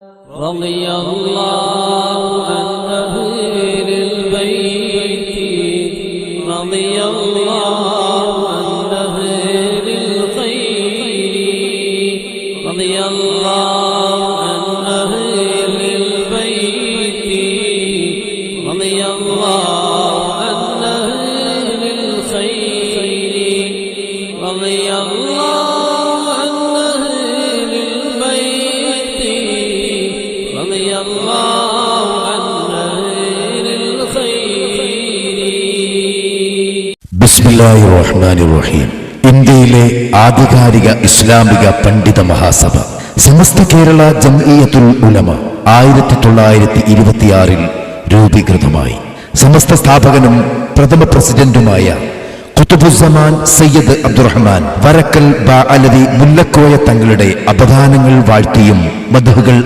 رضي الله عن أهل البيت رضي الله عن أهل الخير رضي الله عن أهل البيت رضي الله عن أهل الخير رضي الله عن أهل البيت رضي الله عن أهل الخير. ബിസ്മില്ലാഹിർ റഹ്മാനിർ റഹീം. ഇന്ത്യയിലെ ആധികാരിക ഇസ്ലാമിക പണ്ഡിത മഹാസഭ സമസ്ത കേരള ജംഇയ്യത്തുൽ ഉലമ 1926 രൂപീകൃതമായി. സമസ്ത സ്ഥാപകനും പ്രഥമ പ്രസിഡന്റുമായ ഖുതുബുസ്സമാൻ സയ്യിദ് അബ്ദുറഹ്മാൻ വരക്കൽ ബഅലവി മുല്ലക്കോയ തങ്ങളുടെ അപദാനങ്ങൾ വാഴ്ത്തിയും മദ്ഹുകൾ